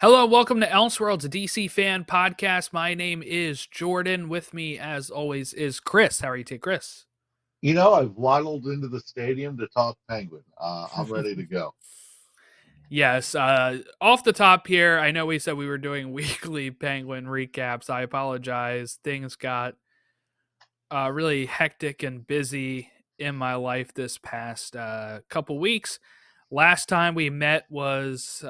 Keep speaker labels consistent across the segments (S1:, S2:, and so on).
S1: Hello, welcome to Elseworlds, a DC fan podcast. My name is Jordan. With me, as always, is Chris. How are you today, Chris?
S2: I've waddled into the stadium to talk Penguin. I'm ready to go.
S1: Yes, off the top here, I know we said we were doing weekly Penguin recaps. I apologize. Things got really hectic and busy in my life this past couple weeks. Last time we met was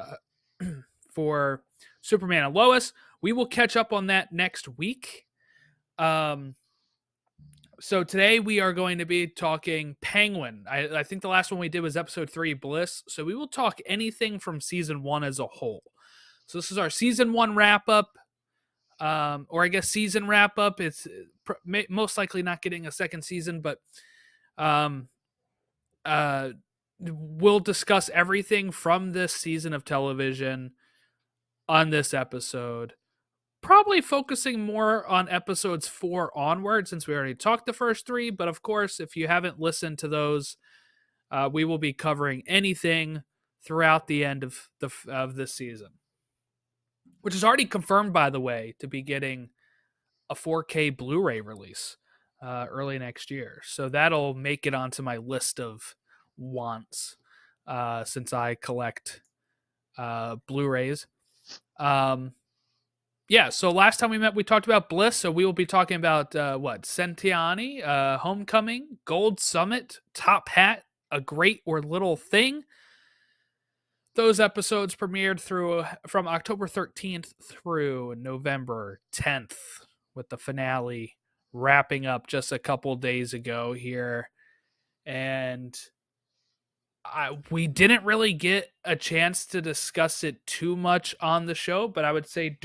S1: for Superman and Lois. We will catch up on that next week. Um, So today we are going to be talking Penguin. I think the last one we did was episode 3, Bliss. So we will talk anything from season 1 as a whole. So this is our season 1 wrap up, or I guess season wrap up. It's most likely not getting a second season, but um, uh, we'll discuss everything from this season of television on this episode. Probably focusing more on episodes 4 onward, since we already talked the first 3. But of course, if you haven't listened to those, we will be covering anything throughout the end of this season, which is already confirmed, by the way, to be getting a 4K Blu-ray release early next year. So that'll make it onto my list of wants, since I collect Blu-rays. Yeah, so last time we met, we talked about Bliss. So we will be talking about Sentiani, Homecoming, Gold Summit, Top Hat, A Great or Little Thing. Those episodes premiered from October 13th through November 10th, with the finale wrapping up just a couple days ago here. And we didn't really get a chance to discuss it too much on the show, but I would say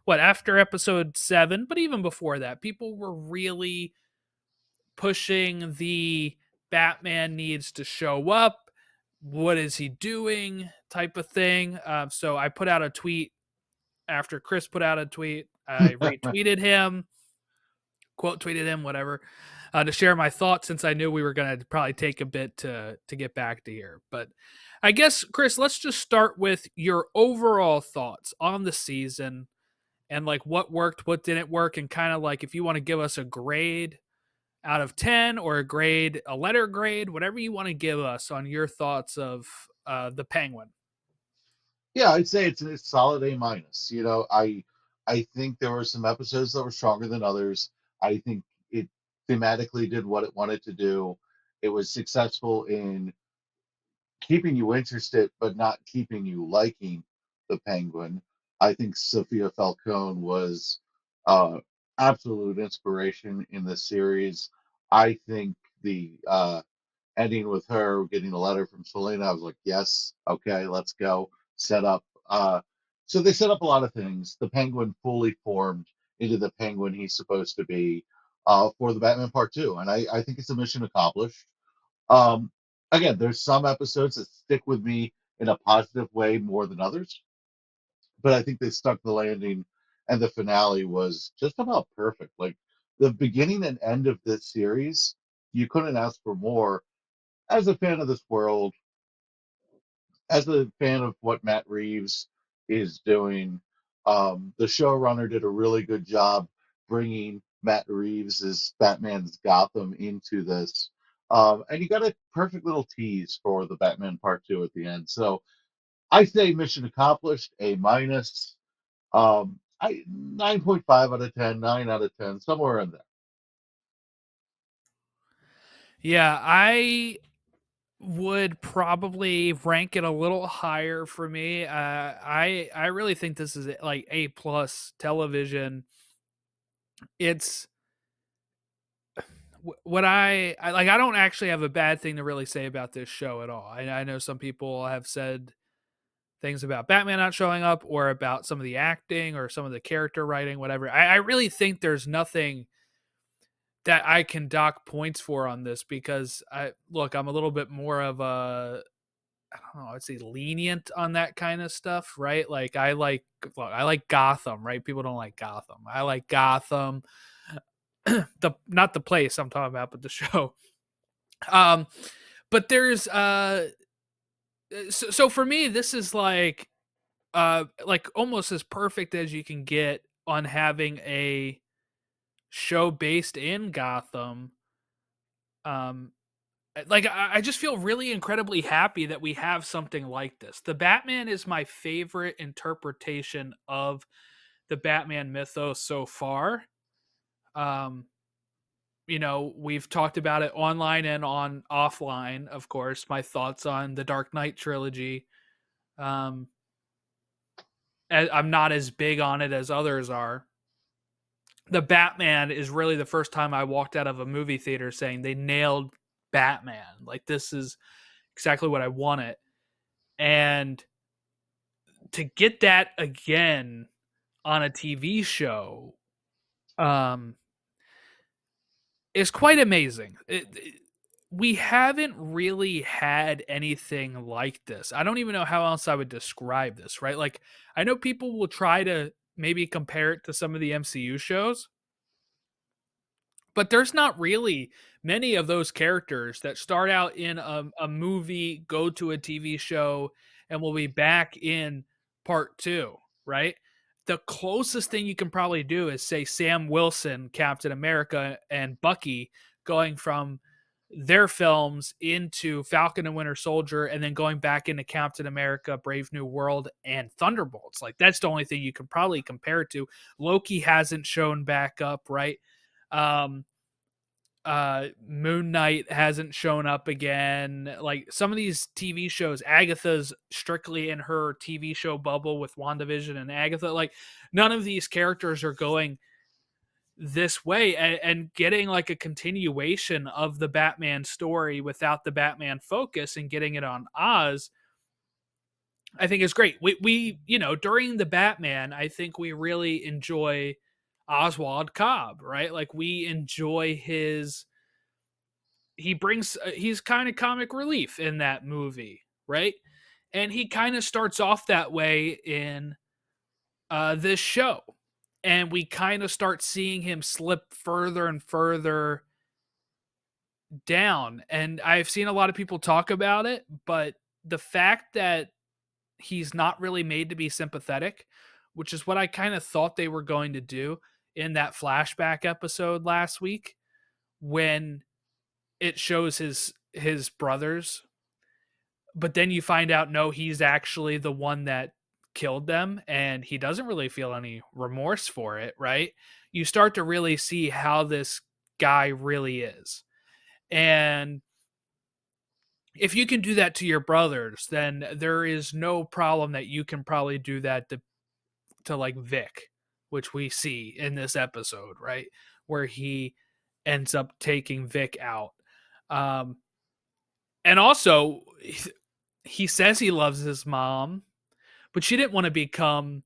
S1: after episode 7, but even before that, people were really pushing the Batman needs to show up. What is he doing? Type of thing. So I put out a tweet after Chris put out a tweet. I retweeted him, quote tweeted him, whatever, to share my thoughts, since I knew we were going to probably take a bit to get back to here. But I guess, Chris, let's just start with your overall thoughts on the season and like what worked, what didn't work, and kind of like if you want to give us a grade out of 10 or a letter grade, whatever you want to give us on your thoughts of the Penguin.
S2: Yeah, I'd say it's a solid A minus. I think there were some episodes that were stronger than others. I think it thematically did what it wanted to do. It was successful in keeping you interested, but not keeping you liking the Penguin. I think Sophia Falcone was uh, absolute inspiration in the series. I think the ending with her getting a letter from Selena, I was like, yes, okay, let's go. Set up. So they set up a lot of things. The Penguin fully formed into the Penguin he's supposed to be for the Batman Part 2. And I think it's a mission accomplished. Um, Again, there's some episodes that stick with me in a positive way more than others, but I think they stuck the landing, and the finale was just about perfect. Like the beginning and end of this series, you couldn't ask for more. As a fan of this world, as a fan of what Matt Reeves is doing, the showrunner did a really good job bringing Matt Reeves as Batman's Gotham into this. And you got a perfect little tease for the Batman Part 2 at the end. So I say mission accomplished, A minus. 9.5 out of 10, 9 out of 10, somewhere in there.
S1: Yeah, I would probably rank it a little higher for me. I really think this is like A plus television. It's what I like. I don't actually have a bad thing to really say about this show at all. I know some people have said things about Batman not showing up, or about some of the acting, or some of the character writing, whatever. I really think there's nothing that I can dock points for on this, because I'm a little bit more of a, I don't know, I'd say lenient on that kind of stuff, right? Like I like Gotham, right? People don't like Gotham. I like Gotham. The not the place I'm talking about, but the show. Um, but there's so for me, this is like like almost as perfect as you can get on having a show based in Gotham. Um, like I just feel really incredibly happy that we have something like this. The Batman is my favorite interpretation of the Batman mythos so far. Um, we've talked about it online and on offline, of course. My thoughts on the Dark Knight trilogy. Um, I'm not as big on it as others are. The Batman is really the first time I walked out of a movie theater saying they nailed Batman. Like this is exactly what I wanted. And to get that again on a TV show um is quite amazing. We haven't really had anything like this. I don't even know how else I would describe this, right? Like I know people will try to maybe compare it to some of the MCU shows, but there's not really many of those characters that start out in a movie, go to a TV show, and will be back in part two, right? The closest thing you can probably do is say Sam Wilson, Captain America, and Bucky going from their films into Falcon and Winter Soldier and then going back into Captain America, Brave New World, and Thunderbolts. Like that's the only thing you can probably compare it to. Loki hasn't shown back up, right? Um, Moon Knight hasn't shown up again. Like some of these TV shows, Agatha's strictly in her TV show bubble with WandaVision and Agatha. Like none of these characters are going this way and getting like a continuation of the Batman story without the Batman focus and getting it on Oz. I think is great. We during the Batman, I think we really enjoy Oswald Cobb, right? Like we enjoy his he brings he's kind of comic relief in that movie, right? And he kind of starts off that way in this show. And we kind of start seeing him slip further and further down. And I've seen a lot of people talk about it, but the fact that he's not really made to be sympathetic, which is what I kind of thought they were going to do in that flashback episode last week when it shows his brothers, but then you find out no, he's actually the one that killed them and he doesn't really feel any remorse for it, right? You start to really see how this guy really is. And if you can do that to your brothers, then there is no problem that you can probably do that to like Vic, which we see in this episode, right? Where he ends up taking Vic out. Um, and also, he says he loves his mom, but she didn't want to become,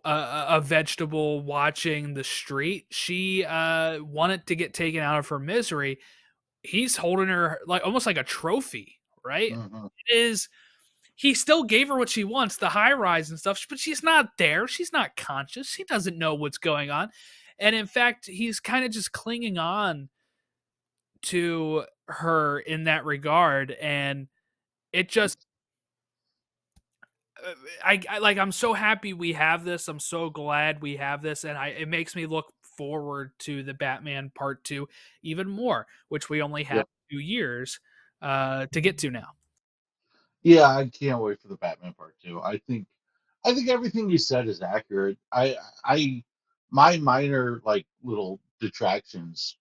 S1: a vegetable watching the street. She wanted to get taken out of her misery. He's holding her like almost like a trophy, right?
S2: Mm-hmm.
S1: It is he still gave her what she wants, the high rise and stuff, but she's not there. She's not conscious. She doesn't know what's going on. And in fact, he's kind of just clinging on to her in that regard. And it just, I'm so happy we have this. I'm so glad we have this. And it makes me look forward to the Batman part two even more, which we only have
S2: Yeah.
S1: 2 years to get to now.
S2: Yeah, I can't wait for the Batman Part Two. I think everything you said is accurate. I my minor like little detractions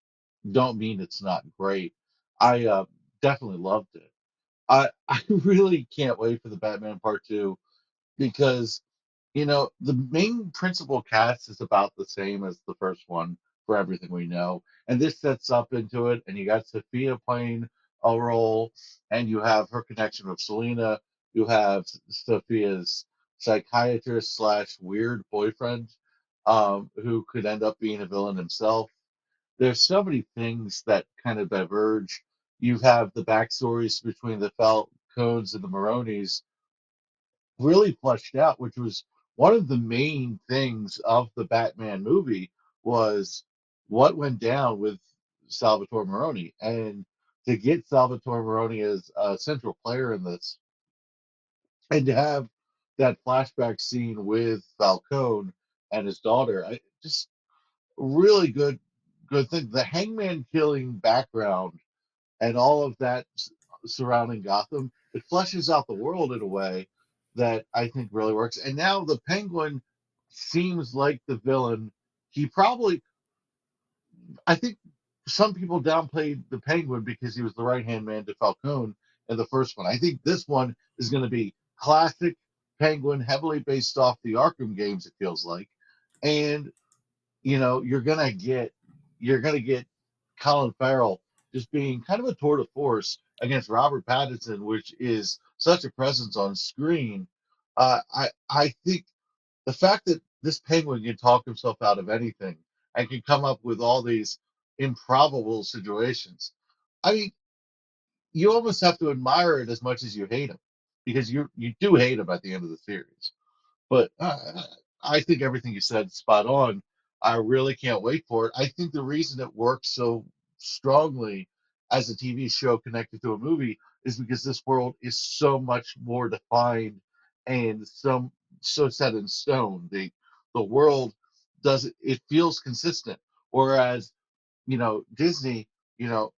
S2: don't mean it's not great. I definitely loved it. I really can't wait for the Batman Part Two because the main principal cast is about the same as the first one for everything we know. And this sets up into it, and you got Sophia playing a role, and you have her connection with Selena. You have Sophia's psychiatrist slash weird boyfriend, who could end up being a villain himself. There's so many things that kind of diverge. You have the backstories between the Falcons and the Maronis really fleshed out, which was one of the main things of the Batman movie was what went down with Salvatore Maroni. And to get Salvatore Maroni as a central player in this and to have that flashback scene with Falcone and his daughter, just really good thing. The Hangman killing background and all of that surrounding Gotham, it fleshes out the world in a way that I think really works. And now the Penguin seems like the villain. He probably, I think some people downplayed the Penguin because he was the right hand man to Falcone in the first one. I think this one is going to be classic Penguin, heavily based off the Arkham games, it feels like. And you're gonna get Colin Farrell just being kind of a tour de force against Robert Pattinson, which is such a presence on screen. I think the fact that this Penguin can talk himself out of anything and can come up with all these improbable situations. I mean, you almost have to admire it as much as you hate him, because you do hate him at the end of the series. But I think everything you said is spot on. I really can't wait for it. I think the reason it works so strongly as a TV show connected to a movie is because this world is so much more defined and so set in stone. The world does it feels consistent, whereas Disney, you know,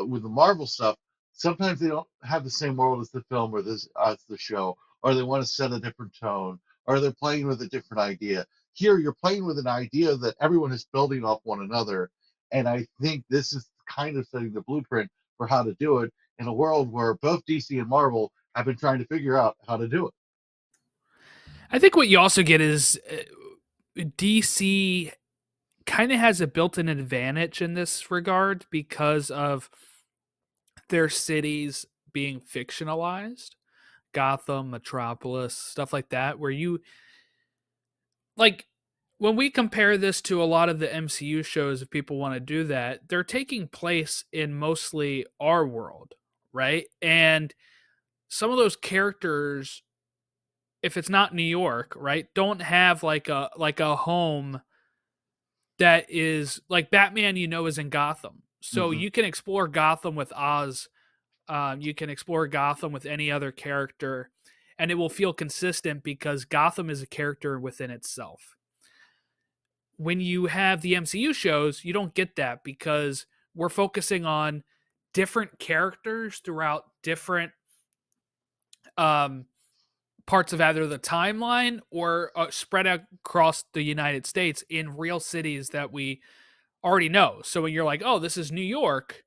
S2: with the Marvel stuff, sometimes they don't have the same world as the film or this as the show, or they want to set a different tone, or they're playing with a different idea. Here, you're playing with an idea that everyone is building off one another, and I think this is kind of setting the blueprint for how to do it in a world where both DC and Marvel have been trying to figure out how to do it.
S1: I think what you also get is DC kind of has a built-in advantage in this regard because of their cities being fictionalized. Gotham, Metropolis, stuff like that, where you like when we compare this to a lot of the MCU shows, if people want to do that, they're taking place in mostly our world, right? And some of those characters, if it's not New York, right, don't have like a home that is like Batman, is in Gotham. So
S2: Mm-hmm.
S1: you can explore Gotham with Oz. You can explore Gotham with any other character, and it will feel consistent because Gotham is a character within itself. When you have the MCU shows, you don't get that because we're focusing on different characters throughout different um, parts of either the timeline or spread out across the United States in real cities that we already know. So when you're like, oh, this is New York,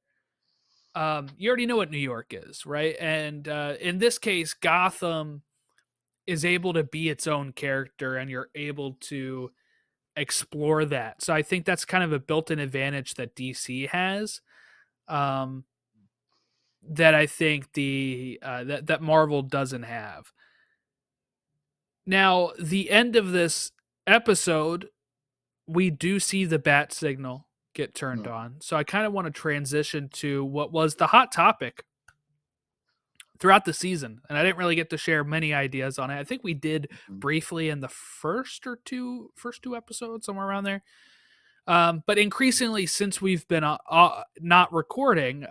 S1: you already know what New York is, right? And in this case, Gotham is able to be its own character and you're able to explore that. So I think that's kind of a built-in advantage that DC has. Um, that I think that Marvel doesn't have. Now, the end of this episode, we do see the bat signal get turned on. So I kind of want to transition to what was the hot topic throughout the season. And I didn't really get to share many ideas on it. I think we did
S2: Mm-hmm.
S1: briefly in the first two episodes, somewhere around there. But increasingly, since we've been not recording,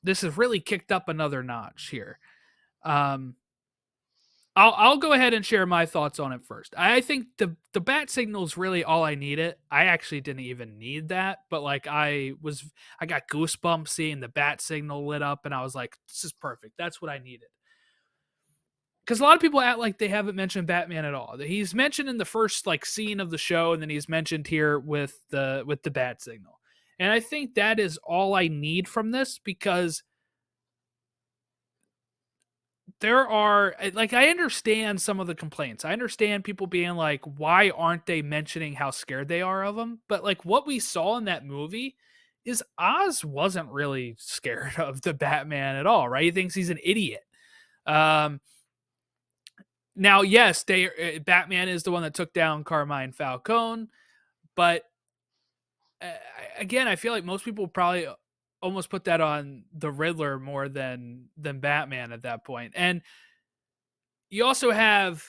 S1: this has really kicked up another notch here. Um, I'll go ahead and share my thoughts on it first. I think the bat signal is really all I needed. I actually didn't even need that, but like I got goosebumps seeing the bat signal lit up, and I was like, this is perfect. That's what I needed. Because a lot of people act like they haven't mentioned Batman at all. He's mentioned in the first like scene of the show, and then he's mentioned here with the bat signal. And I think that is all I need from this because there are like I understand some of the complaints. I understand people being like, why aren't they mentioning how scared they are of him? But like what we saw in that movie is Oz wasn't really scared of the Batman at all, right? He thinks he's an idiot. Um, Now, yes, Batman is the one that took down Carmine Falcone, but uh, again, I feel like most people probably almost put that on the Riddler more than Batman at that point. And you also have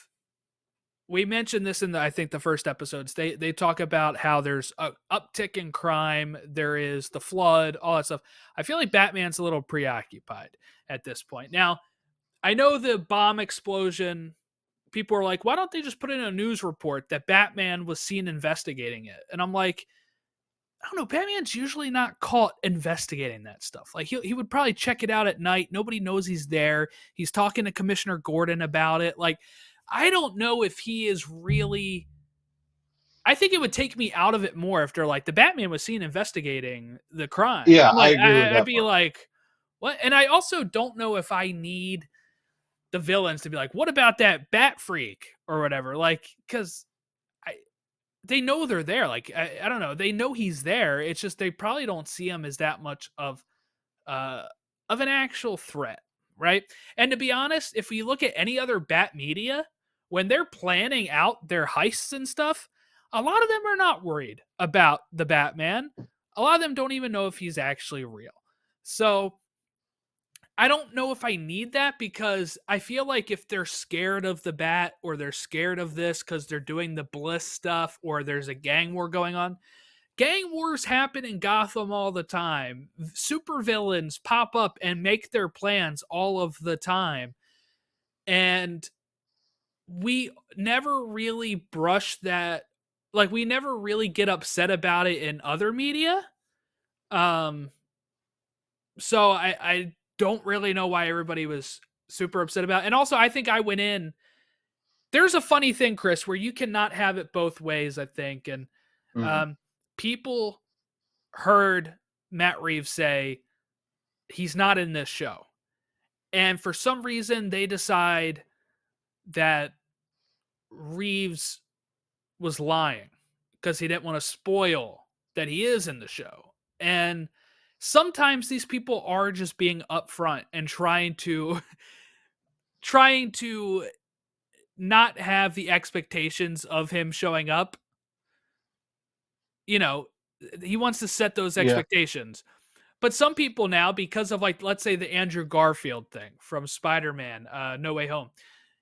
S1: we mentioned this in I think the first episodes. They talk about how there's a uptick in crime, there is the flood, all that stuff. I feel like Batman's a little preoccupied at this point. Now, I know the bomb explosion people are like, why don't they just put in a news report that Batman was seen investigating it? And I'm like, I don't know. Batman's usually not caught investigating that stuff. Like he would probably check it out at night. Nobody knows he's there. He's talking to Commissioner Gordon about it. Like, I don't know if he is really. I think it would take me out of it more if they're like the Batman was seen investigating the crime.
S2: Yeah,
S1: I'm
S2: I
S1: like,
S2: agree with
S1: I'd
S2: that
S1: be
S2: part.
S1: like, what? And I also don't know if I need the villains to be like, what about that Bat Freak or whatever? Like, because I they know they're there. Like I don't know, they know he's there. It's just they probably don't see him as that much uh of an actual threat, right? And to be honest, if we look at any other Bat media, when they're planning out their heists and stuff, a lot of them are not worried about the Batman. A lot of them don't even know if he's actually real. So I don't know if I need that because I feel like if they're scared of the bat or they're scared of this because they're doing the Bliss stuff or there's a gang war going on, gang wars happen in Gotham all the time. Super villains pop up and make their plans all of the time. And we never really brush that. Like, we never really get upset about it in other media. Um, so I don't really know why everybody was super upset about it. And also, I think I went in. There's a funny thing, Chris, where you cannot have it both ways, I think. And
S2: Hmm.
S1: um, people heard Matt Reeves say he's not in this show. And for some reason, they decide that Reeves was lying because he didn't want to spoil that he is in the show. And sometimes these people are just being upfront and trying to not have the expectations of him showing up. You know, he wants to set those
S2: Yeah.
S1: expectations. But some people now, because of, like, let's say the Andrew Garfield thing from Spider-Man No Way Home,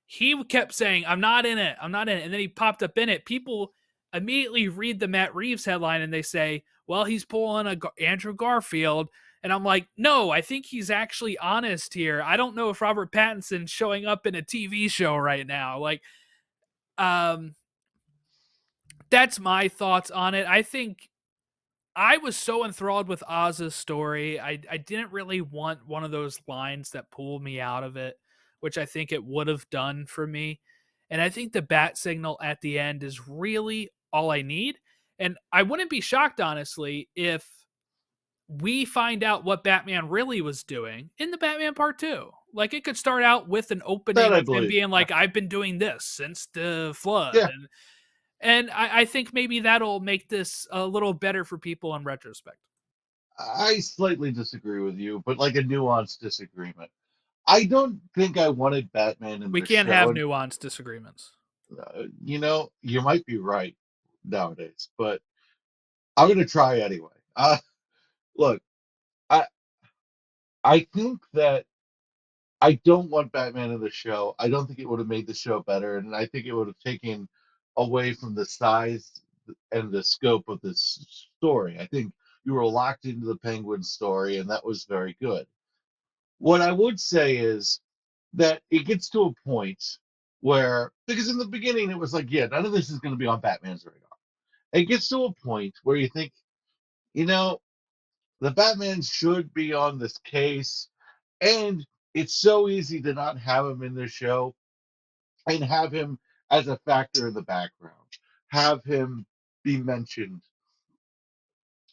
S1: he kept saying, I'm not in it. I'm not in it. And then he popped up in it. People immediately read the Matt Reeves headline and they say, well, he's pulling a Andrew Garfield. And I'm like, no, I think he's actually honest here. I don't know if Robert Pattinson's showing up in a TV show right now. Like, um, that's my thoughts on it. I think I was so enthralled with Oz's story. I didn't really want one of those lines that pulled me out of it, which I think it would have done for me. And I think the bat signal at the end is really all I need. And I wouldn't be shocked, honestly, if we find out what Batman really was doing in the Batman Part 2. Like, it could start out with an
S2: That
S1: opening
S2: I
S1: of him
S2: believe.
S1: being
S2: Yeah.
S1: like, I've been doing this since the flood.
S2: Yeah.
S1: And I think maybe that'll make this a little better for people in retrospect.
S2: I slightly disagree with you, but like a nuanced disagreement. I don't think I wanted Batman in
S1: We
S2: the
S1: can't have
S2: show.
S1: nuanced disagreements.
S2: You might be right nowadays, but I'm going to try anyway. Look, I I think that I don't want Batman in the show. I don't think it would have made the show better, and I think it would have taken away from the size and the scope of this story. I think you were locked into the Penguin story, and that was very good. What I would say is that it gets to a point where, because in the beginning it was like, yeah, none of this is going to be on Batman's radar. It gets to a point where you think, you know, the Batman should be on this case, and it's so easy to not have him in the show and have him as a factor in the background, have him be mentioned,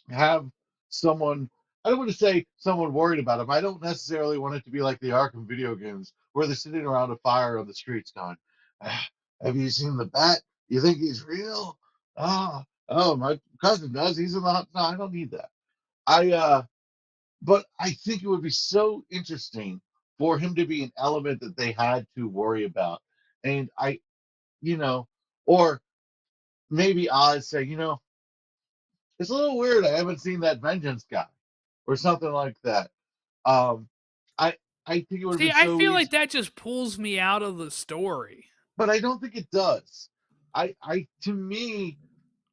S2: have someone. I don't want to say someone worried about him. I don't necessarily want it to be like the Arkham video games where they're sitting around a fire on the streets going, "Ah, have you seen the bat? You think he's real? Oh, my cousin does. He's in the No, I don't need that. But I think it would be so interesting for him to be an element that they had to worry about. And you know, or maybe Oz say, it's a little weird. I haven't seen that vengeance guy or something like that. Um, I I think it would be
S1: See, I
S2: so
S1: feel
S2: easy,
S1: like that just pulls me out of the story.
S2: but I don't think it does. To me,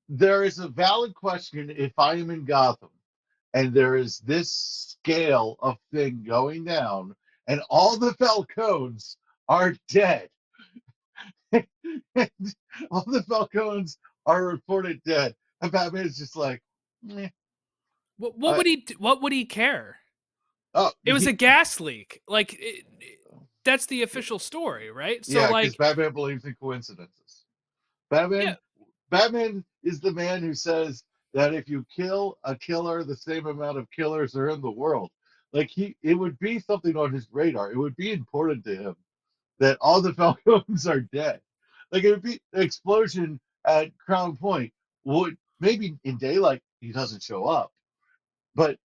S2: there is a valid question if I am in Gotham and there is this scale of thing going down and all the Falcones are dead. and all the Falcons are reported dead, and Batman's just like, meh.
S1: What
S2: I,
S1: would he? What would he care?
S2: oh,
S1: It was a gas leak. Like that's the official story, right? So
S2: yeah, because
S1: like,
S2: Batman believes in coincidences.
S1: yeah,
S2: Batman, Batman is the man who says that if you kill a killer, the same amount of killers are in the world. Like it would be something on his radar. It would be important to him that all the Falcons are dead. Like it would be an explosion at Crown Point. Would maybe in daylight he doesn't show up, but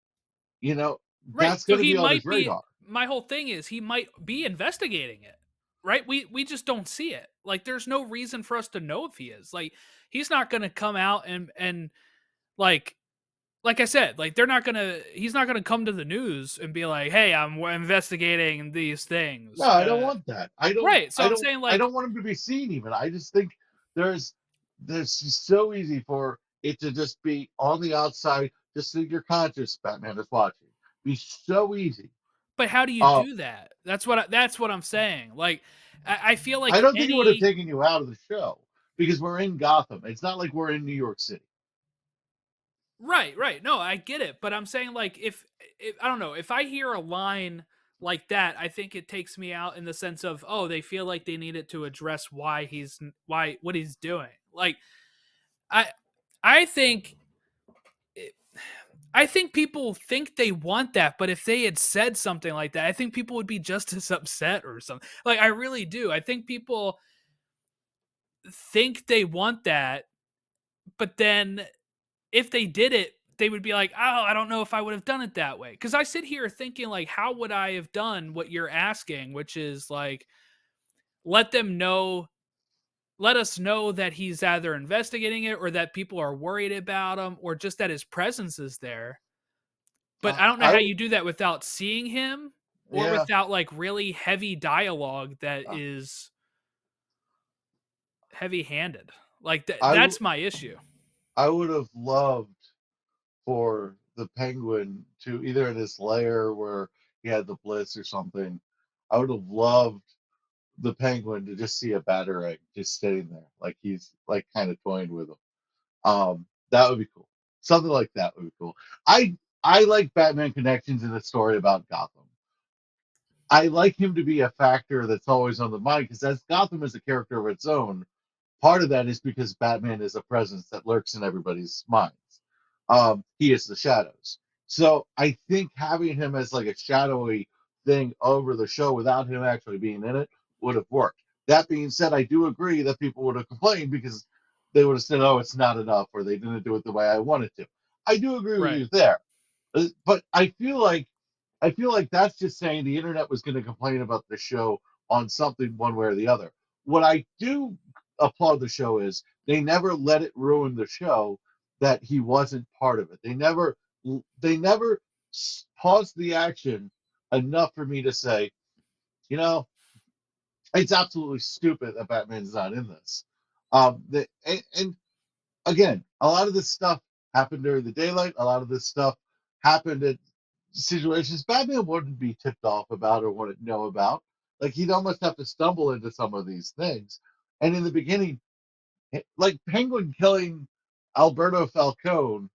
S2: you know
S1: right.
S2: that's
S1: So
S2: going to
S1: he
S2: be on his
S1: might be.
S2: radar.
S1: My whole thing is he might be investigating it, right? We just don't see it. Like there's no reason for us to know if he is. Like he's not going to come out and like I said, like they're not gonna. He's not gonna come to the news and be like, "Hey, I'm investigating these
S2: No,
S1: things."
S2: I don't want that. I don't.
S1: Right. So
S2: I
S1: I'm
S2: don't.
S1: saying
S2: I
S1: like,
S2: don't want him to be seen. Even I just think there's just so easy for it to just be on the outside, just so you're conscious. Batman is watching. Be so easy.
S1: but how do you
S2: Uh,
S1: do that? That's what I'm saying. Like, I feel
S2: I
S1: like
S2: don't think it would have
S1: any
S2: taken you out of the show because we're in Gotham. It's not like we're in New York City.
S1: right. No, I get it, but I'm saying like if I don't know if I hear a line like that, I think it takes me out in the sense of oh they feel like they needed to address why what he's doing. Like I I think I think people think they want that, but if they had said something like that, I think people would be just as upset or something. Like I really do. I think people think they want that, but then if they did it, they would be like, "Oh, I don't know if I would have done it that way." Cuz I sit here thinking like how would I have done what you're asking, which is like let them know let us know that he's either investigating it or that people are worried about him or just that his presence is there. But I don't know
S2: I
S1: how you do that without seeing him or
S2: yeah.
S1: without like really heavy dialogue that
S2: Uh,
S1: is heavy-handed. Like
S2: I w-
S1: that's my issue.
S2: I would have loved for the Penguin to either in his lair where he had the bliss or something. I would have loved the Penguin to just see a batarang just sitting there, like he's like kind of toying with him. That would be cool. Something like that would be cool. I like Batman connections in a story about Gotham. I like him to be a factor that's always on the mind because as Gotham is a character of its own, part of that is because Batman is a presence that lurks in everybody's minds. He is the shadows. So I think having him as like a shadowy thing over the show without him actually being in it would have worked. That being said, I do agree that people would have complained because they would have said, "Oh, it's not enough," or they didn't do it the way I wanted to. I do agree with
S1: Right.
S2: you there, but I feel like that's just saying the internet was going to complain about the show on something one way or the other. What I do applaud the show is they never let it ruin the show that he wasn't part of it. They never paused the action enough for me to say, you know, it's absolutely stupid that Batman's not in this. And again, a lot of this stuff happened during the daylight. A lot of this stuff happened at situations Batman wouldn't be tipped off about or wouldn't know about. Like he'd almost have to stumble into some of these things. And in the beginning, like Penguin killing Alberto Falcone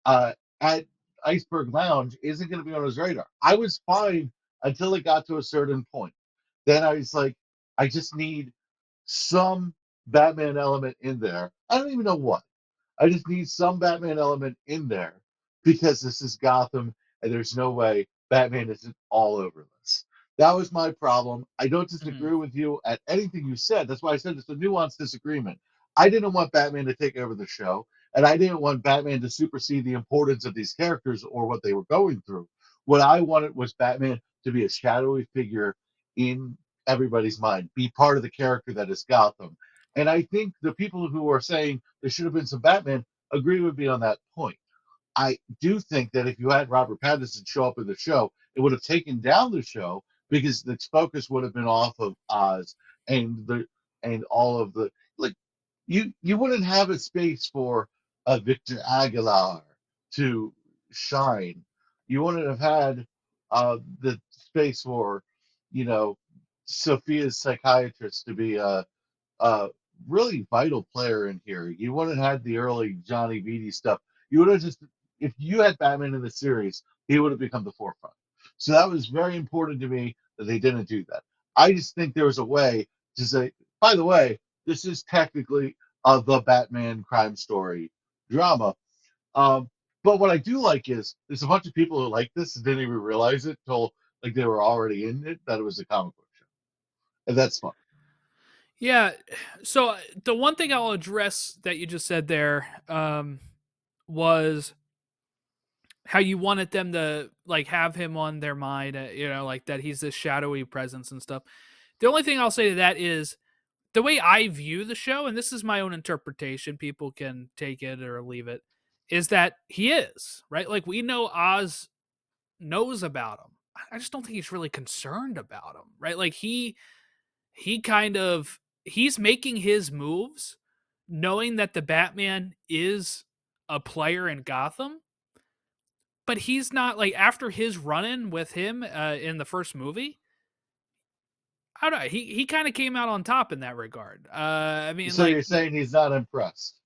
S2: at Iceberg Lounge isn't going to be on his radar. I was fine until it got to a certain point. Then I was like, I just need some Batman element in there. I don't even know what. I just need some Batman element in there because this is Gotham and there's no way Batman isn't all over this. That was my problem. I don't
S1: Mhm.
S2: disagree with you at anything you said. That's why I said it's a nuanced disagreement. I didn't want Batman to take over the show, and I didn't want Batman to supersede the importance of these characters or what they were going through. What I wanted was Batman to be a shadowy figure in everybody's mind, be part of the character that is Gotham. And I think the people who are saying there should have been some Batman agree with me on that point. I do think that if you had Robert Pattinson show up in the show, it would have taken down the show because the focus would have been off of Oz and all of the like you wouldn't have a space for a Victor Aguilar to shine. You wouldn't have had the space for you know Sophia's psychiatrist to be a really vital player in here. You wouldn't have had the early Johnny Beatty stuff. You would have just, if you had Batman in the series, he would have become the forefront. So that was very important to me that they didn't do that. I just think there was a way to say, by the way, this is technically the Batman crime story drama. Um, but what I do like is there's a bunch of people who like this and didn't even realize it till like they were already in it that it was a comic book show, and that's fun.
S1: Yeah. So the one thing I'll address that you just said there was how you wanted them to like have him on their mind, like that he's this shadowy presence and stuff. The only thing I'll say to that is the way I view the show, and this is my own interpretation, people can take it or leave it, is that he is, right? Like we know Oz knows about him. I just don't think he's really concerned about him, right? Like he kind of he's making his moves knowing that the Batman is a player in Gotham, but he's not like after his run-in with him in the first movie. I don't know. He kind of came out on top in that regard. I mean,
S2: So
S1: like
S2: you're saying he's not impressed?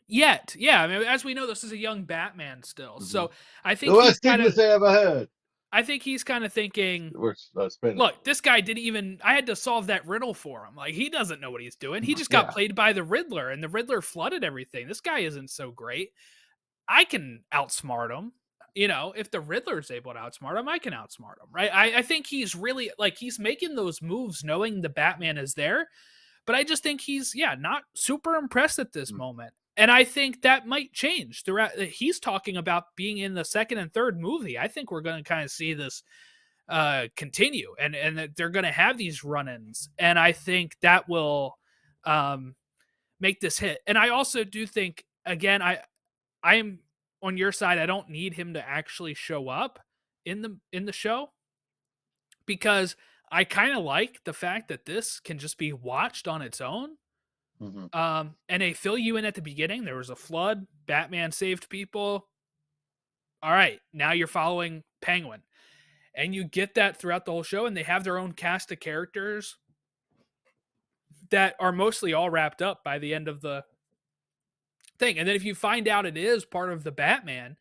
S1: yet, yeah. I mean, as we know, this is a young Batman still,
S2: Mm-hmm.
S1: so I
S2: The
S1: think he's
S2: worst
S1: kind
S2: thing
S1: of.
S2: to say ever heard.
S1: I think he's kind of thinking,
S2: We're spinning.
S1: look, this guy didn't even. I had to solve that riddle for him. Like he doesn't know what he's doing. He just got
S2: Yeah.
S1: played by the Riddler, and the Riddler flooded everything. This guy isn't so great. I can outsmart him. If the Riddler's able to outsmart him, I can outsmart him, right? I think he's really like he's making those moves knowing the Batman is there, but I just think he's not super impressed at this moment. And I think that might change throughout. He's talking about being in the second and third movie. I think we're going to kind of see this continue, and that they're going to have these run-ins, and I think that will make this hit. And I also do think, again, I'm on your side. I don't need him to actually show up in the show because I kind of like the fact that this can just be watched on its own.
S2: Mm-hmm.
S1: And they fill you in at the beginning. There was a flood. Batman saved people. All right, now you're following Penguin, and you get that throughout the whole show. And they have their own cast of characters that are mostly all wrapped up by the end of the thing. And then if you find out it is part of the Batman,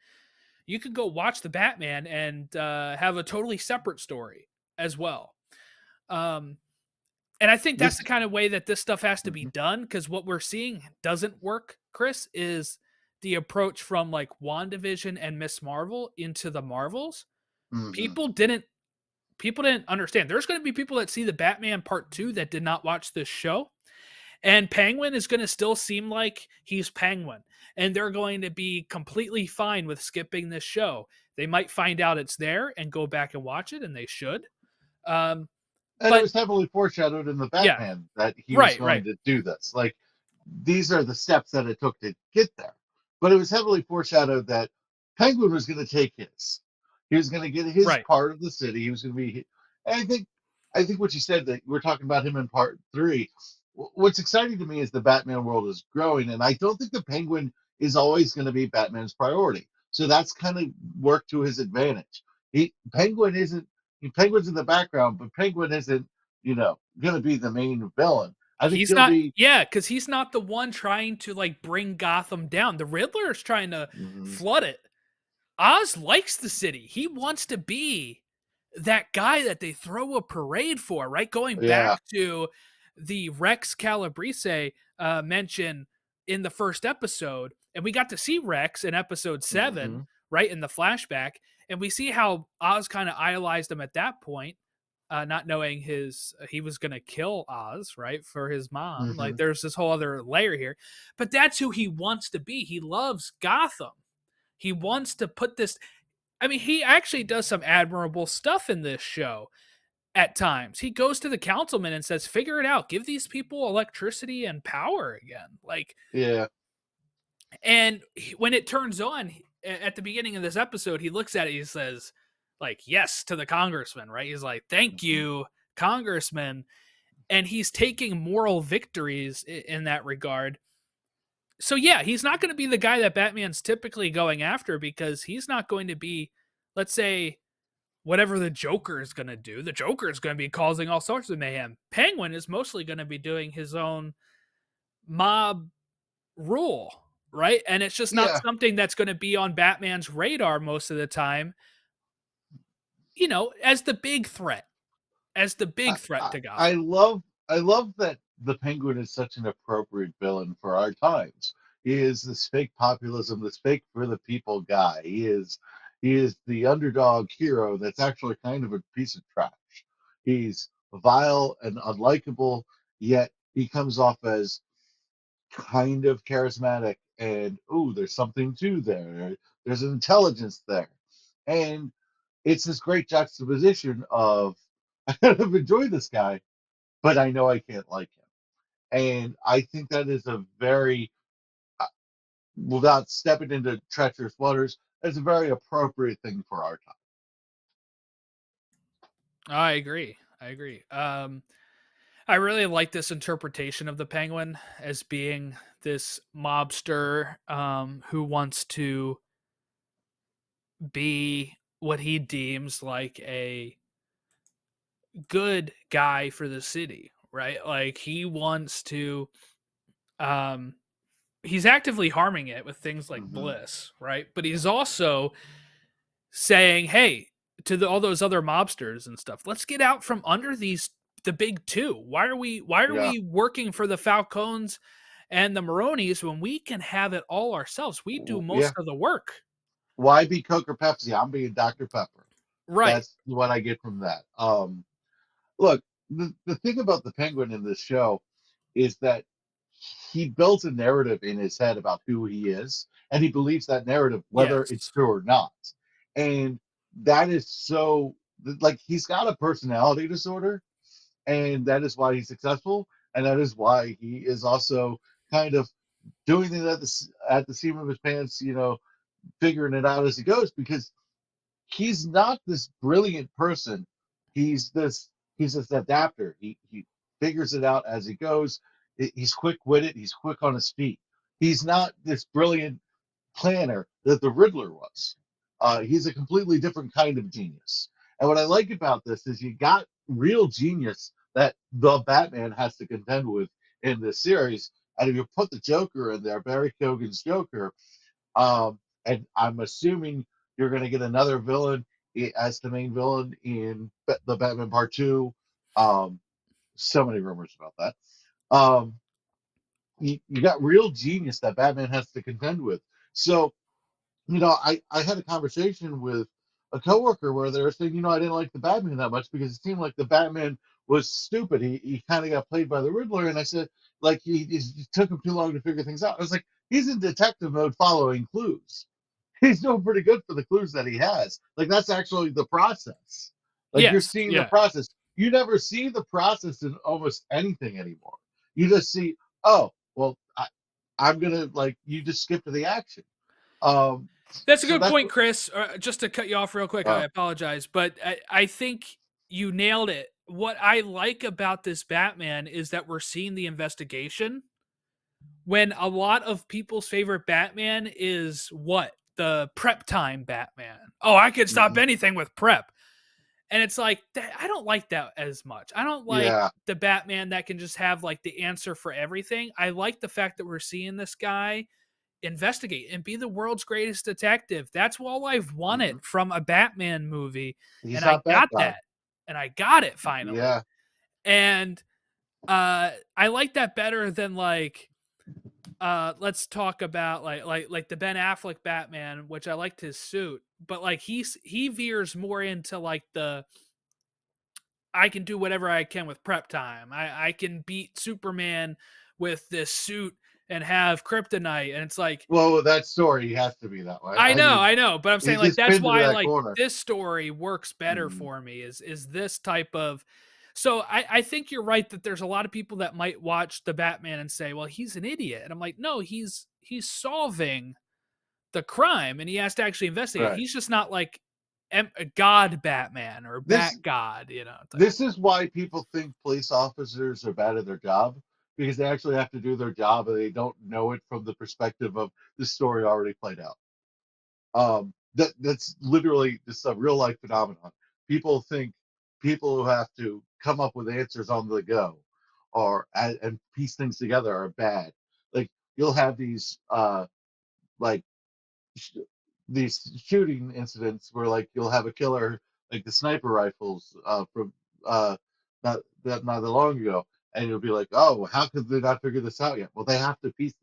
S1: you could go watch the Batman and have a totally separate story as well. And I think that's the kind of way that this stuff has to be done, because what we're seeing doesn't work, Chris, is the approach from like WandaVision and Miss Marvel into the Marvels.
S2: Mm-hmm.
S1: People didn't understand. There's going to be people that see the Batman Part 2 that did not watch this show. And Penguin is going to still seem like he's Penguin. And they're going to be completely fine with skipping this show. They might find out it's there and go back and watch it, and they should.
S2: And
S1: but,
S2: it was heavily foreshadowed in the Batman that he was going to do this. Like, these are the steps that it took to get there. But it was heavily foreshadowed that Penguin was going to take his. He was going to get his part of the city. He was going to be. And I think what you said, that we're talking about him in part 3. What's exciting to me is the Batman world is growing, and I don't think the Penguin is always going to be Batman's priority. So that's kind of worked to his advantage. Penguin's in the background, but Penguin isn't, going to be the main villain. I think
S1: he's not. Yeah, because he's not the one trying to like bring Gotham down. The Riddler is trying to flood it. Oz likes the city. He wants to be that guy that they throw a parade for, right? Going back to the Rex Calabrese mention in the first episode, and we got to see Rex in episode 7, right, in the flashback, and we see how Oz kind of idolized him at that point, not knowing he was going to kill Oz, right, for his mom. Like, there's this whole other layer here, but that's who he wants to be. He loves Gotham. He wants to put this. I mean, he actually does some admirable stuff in this show. At times, he goes to the councilman and says, "Figure it out. Give these people electricity and power again." Like, and when it turns on at the beginning of this episode, he looks at it. He says, "Like, yes," to the congressman. Right? He's like, "Thank you, congressman," and he's taking moral victories in that regard. So yeah, he's not going to be the guy that Batman's typically going after, because he's not going to be, let's say, whatever the Joker is going to do. The Joker is going to be causing all sorts of mayhem. Penguin is mostly going to be doing his own mob rule, right? And it's just not
S2: Yeah,
S1: something that's going to be on Batman's radar most of the time, you know, as the big threat, as the
S2: I,
S1: big threat
S2: I,
S1: to
S2: I
S1: Gotham.
S2: love I love that the Penguin is such an appropriate villain for our times. He is this fake populism, this fake for the people guy. He is the underdog hero that's actually kind of a piece of trash. He's vile and unlikable, yet he comes off as kind of charismatic and ooh, there's something to there. There's an intelligence there. And it's this great juxtaposition of I kind of enjoy this guy, but I know I can't like him. And I think that is a very, uh, without stepping into treacherous waters, that's a very appropriate thing for our time.
S1: I agree. I agree. I really like this interpretation of the Penguin as being this mobster who wants to be what he deems like a good guy for the city, right? Like he wants to um he's actively harming it with things like
S2: Hmm.
S1: Bliss, right? But he's also saying, "Hey, to all those other mobsters and stuff, let's get out from under the big two. Why are
S2: Yeah.
S1: we working for the Falcones and the Maronis when we can have it all ourselves? We do most
S2: Yeah.
S1: of the work."
S2: Why be Coke or Pepsi? I'm being Dr. Pepper.
S1: Right.
S2: That's what I get from that. Look, the thing about the Penguin in this show is that he builds a narrative in his head about who he is, and he believes that narrative, whether it's
S1: Yes.
S2: true or not. And that is so, like, he's got a personality disorder, and that is why he's successful, and that is why he is also kind of doing it at the seam of his pants, figuring it out as he goes, because he's not this brilliant person. He's this he's this adapter. He figures it out as he goes. He's quick witted. He's quick on his feet. He's not this brilliant planner that the Riddler was. He's a completely different kind of genius. And what I like about this is you got real genius that the Batman has to contend with in this series. And if you put the Joker in there, Barry Keoghan's Joker, and I'm assuming you're going to get another villain as the main villain in the Batman Part Two. Um, so many rumors about that. Um, you got real genius that Batman has to contend with. So I had a conversation with a coworker where they were saying, I didn't like the Batman that much because it seemed like the Batman was stupid. He kind of got played by the Riddler, and I said, like, it took him too long to figure things out. I was like, he's in detective mode following clues. He's doing pretty good for the clues that he has. Like, that's actually the process. Like, you're
S1: Yes.
S2: seeing the
S1: Yeah.
S2: process. You never see the process in almost anything anymore. You just see, oh, well, I'm gonna like you just skip to the action. Um,
S1: That's a
S2: so
S1: good
S2: that's
S1: point, Chris. Just to cut you off real quick, I
S2: uh,
S1: apologize, but I think you nailed it. What I like about this Batman is that we're seeing the investigation when a lot of people's favorite Batman is what? The prep time Batman. Oh, I could stop
S2: mhm,
S1: anything with prep. And it's like I don't like that as much. I don't like
S2: yeah,
S1: the Batman that can just have like the answer for everything. I like the fact that we're seeing this guy investigate and be the world's greatest detective. That's all I've wanted
S2: mhm.
S1: from a Batman movie,
S2: He's
S1: and I
S2: not that
S1: got
S2: guy.
S1: that. And I got it finally.
S2: Yeah.
S1: And I like that better than like let's talk about like the Ben Affleck Batman, which I liked his suit, but like he veers more into like the I can do whatever I can with prep time. I can beat Superman with this suit and have kryptonite. And it's like,
S2: Well, with that story, he has to be that way.
S1: I know, but I'm saying
S2: He's
S1: like
S2: just
S1: that's
S2: pinned into
S1: why
S2: that
S1: like
S2: corner.
S1: this story works better
S2: Mhm.
S1: for me is this type of so I think you're right that there's a lot of people that might watch the Batman and say, well, he's an idiot. And I'm like, no, he's solving the crime and he has to actually investigate.
S2: Right.
S1: He's just not like a God Batman or Bat
S2: This
S1: God, you know, type
S2: this is why people think police officers are bad at their job because they actually have to do their job and they don't know it from the perspective of the story already played out. That's literally just a real life phenomenon. People think people who have to come up with answers on the go and piece things together are bad. Like you'll have these like sh- these shooting incidents where like you'll have a killer like the sniper rifles from uh not that long ago, and you'll be like, oh, how could they not figure this out yet? Well, they have to piece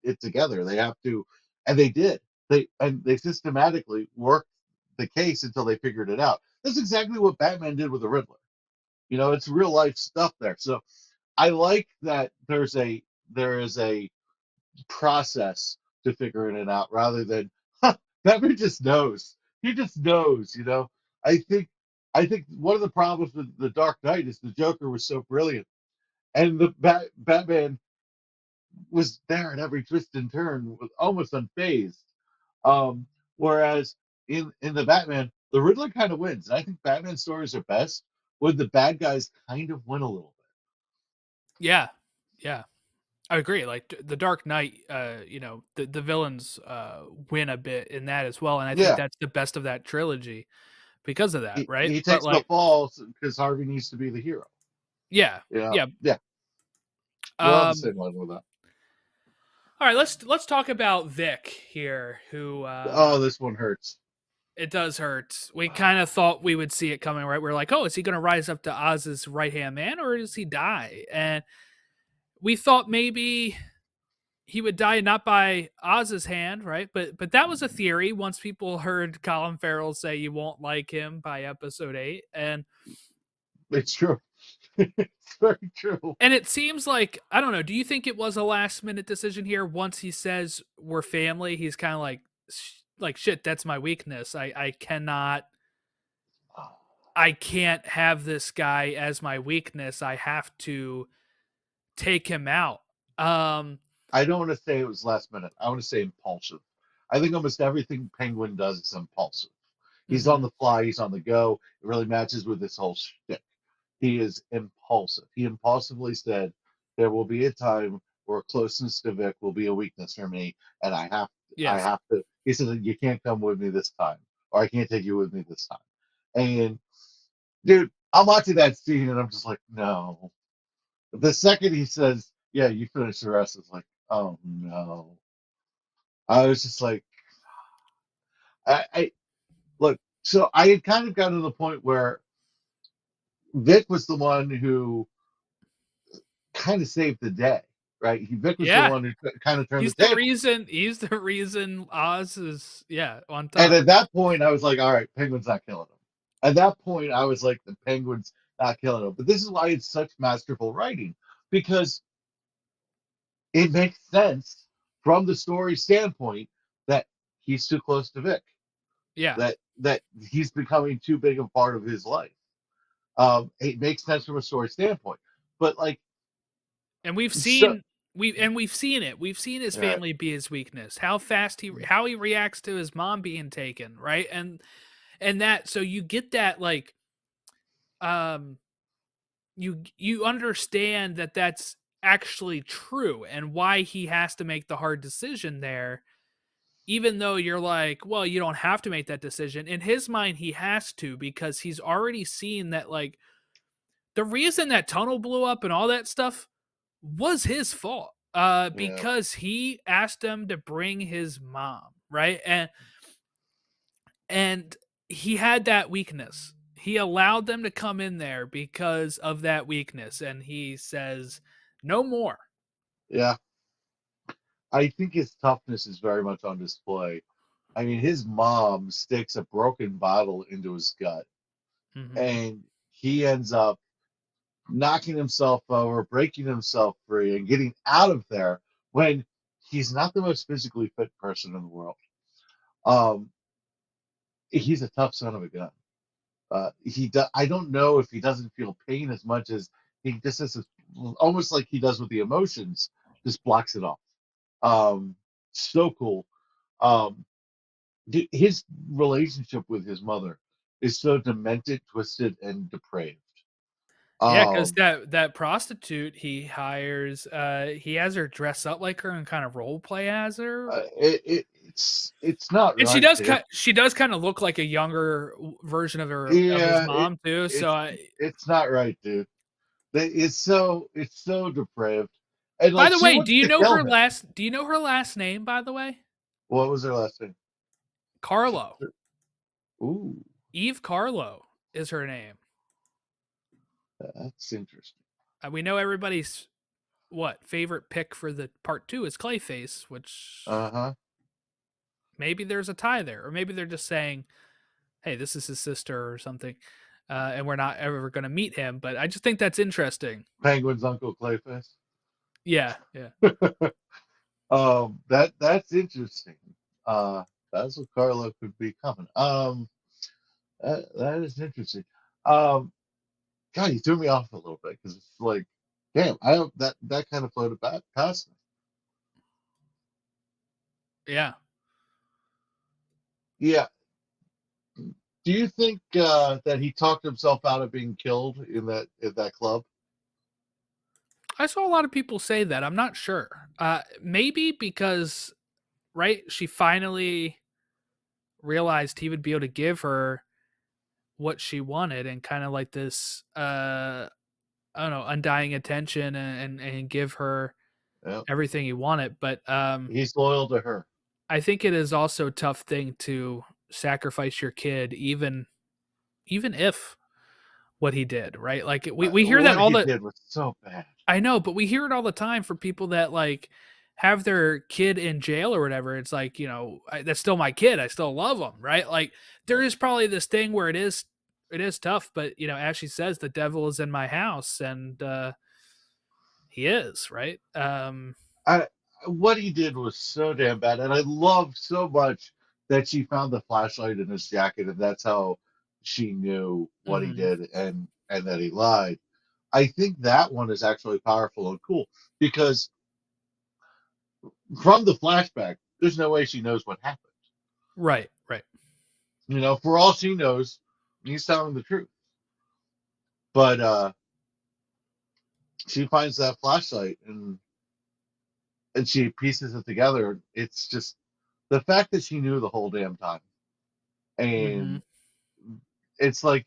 S2: it together. They have to, and they did. They systematically worked the case until they figured it out. That's exactly what Batman did with the Riddler. It's real life stuff there. So I like that there is a process to figuring it out rather than Batman just knows. He just knows. I think I think one of the problems with the Dark Knight is the Joker was so brilliant, and the Batman was there at every twist and turn, was almost unfazed. Um, Whereas in the Batman, the Riddler kind of wins. And I think Batman stories are best when the bad guys kind of win a little
S1: Yeah, yeah, I agree. Like the Dark Knight, the villains win a bit in that as well, and I
S2: bit.
S1: think
S2: Yeah,
S1: that's the best of that trilogy because of that, right?
S2: he
S1: But
S2: takes the
S1: like,
S2: fall because Harvey needs to be the hero.
S1: yeah,
S2: Yeah,
S1: yeah.
S2: yeah, we're on the
S1: Um,
S2: same line with that.
S1: all right, let's talk about Vic here, who
S2: Oh, this one hurts.
S1: it does hurt. We kind of thought we would see it coming, right? We're like, oh, is he going to rise up to Oz's right hand man, or does he die? And we thought maybe he would die not by Oz's hand, right? But that was a theory. Once people heard Colin Farrell say you won't like him by episode 8,
S2: It's true. It's very true.
S1: and it seems like, I don't know. Do you think it was a last minute decision here? Once he says we're family, he's kind of like shit. That's my weakness. I can't have this guy as my weakness. I have to take him out. Um,
S2: I don't want to say it was last minute. I want to say impulsive. I think almost everything Penguin does is impulsive. He's on
S1: mhm.
S2: the fly. He's on the go. It really matches with this whole shtick. He is impulsive. He impulsively said, "There will be a time where closeness to Vic will be a weakness for me, and I
S1: Yes.
S2: have to." He said, "You can't come with me this time, or I can't take you with me this time." And dude, I'm watching that scene, and I'm just like, no. The second he says, "Yeah, you finish the rest," it's like, oh no. I was just like, I look. So I had kind of gotten to the point where Vic was the one who kind of saved the day, right? Vic was the
S1: Yeah.
S2: one who kind of turned the table.
S1: He's the reason Oz is, yeah, on
S2: And
S1: top.
S2: at that point, I was like, all right, Penguin's not killing him. At that point, I was like, the Penguin's not killing him. But this is why it's such masterful writing, because it makes sense from the story standpoint that he's too close to Vic,
S1: Yeah.
S2: that he's becoming too big a part of his life. It makes sense from a story standpoint, but like,
S1: And we've
S2: so
S1: seen we've seen it. We've seen his
S2: right,
S1: family be his weakness. How he reacts to his mom being taken, right? And that, so you get that, like, um you understand that that's actually true and why he has to make the hard decision there, even though you're like, well, you don't have to make that decision. In his mind, he has to, because he's already seen that, like, the reason that tunnel blew up and all that stuff was his fault.
S2: yeah,
S1: Because he asked them to bring his mom, right? And he had that weakness. He allowed them to come in there because of that weakness, and he says, "No more."
S2: yeah. I think his toughness is very much on display. I mean, his mom sticks a broken bottle into his gut,
S1: Mhm.
S2: and he ends up knocking himself over, breaking himself free, and getting out of there when he's not the most physically fit person in the world. Um, he's a tough son of a gun. I don't know if he doesn't feel pain as much as he just has this, almost like he does with the emotions, just blocks it off. So cool. Um, his relationship with his mother is so demented, twisted, and depraved.
S1: Yeah, because
S2: Um,
S1: that prostitute he hires, he has her dress up like her and kind of role play as her,
S2: it's not
S1: and
S2: right, dude.
S1: she does kind of look like a younger version of his
S2: Yeah,
S1: mom too. So
S2: it's it's not right, dude. It's so depraved, and
S1: By
S2: like
S1: the
S2: she
S1: way, do
S2: wants
S1: you
S2: to
S1: know
S2: kill
S1: her
S2: him.
S1: last? Do you know her last name? By the way,
S2: What was her last name?
S1: Carlo.
S2: Ooh,
S1: Eve Carlo is her name.
S2: that's interesting.
S1: We know everybody's what favorite pick for the part two is Clayface, which
S2: Uh-huh.
S1: maybe there's a tie there, or maybe they're just saying, "Hey, this is his sister" or something, and we're not ever going to meet him. But I just think that's interesting.
S2: Penguin's Uncle Clayface.
S1: Yeah, yeah.
S2: That's interesting. Uh, that's what Carlo could be coming. That is interesting. Um, God, you threw me off a little bit because it's like, damn, I don't that kind of floated back past me.
S1: Yeah.
S2: Yeah. Do you think that he talked himself out of being killed in that club?
S1: I saw a lot of people say that. I'm not sure. Maybe because right, she finally realized he would be able to give her what she wanted and kind of like this I don't know, undying attention and give her
S2: Yeah,
S1: everything he wanted. But
S2: he's loyal to her.
S1: I think it is also a tough thing to sacrifice your kid even if what he did, right? Like we hear that
S2: What
S1: all
S2: he
S1: the
S2: did was so bad.
S1: I know, but we hear it all the time for people that like have their kid in jail or whatever. It's like, that's still my kid. I still love him, right? Like there is probably this thing where it is tough, but as she says, the devil is in my house, and he is, right?
S2: I what he did was so damn bad, and I love so much that she found the flashlight in his jacket, and that's how she knew what he
S1: Mhm.
S2: did and that he lied. I think that one is actually powerful and cool because from the flashback, there's no way she knows what happened.
S1: Right, right.
S2: For all she knows, he's telling the truth. But she finds that flashlight and she pieces it together. It's just the fact that she knew the whole damn time,
S1: Mhm.
S2: and it's like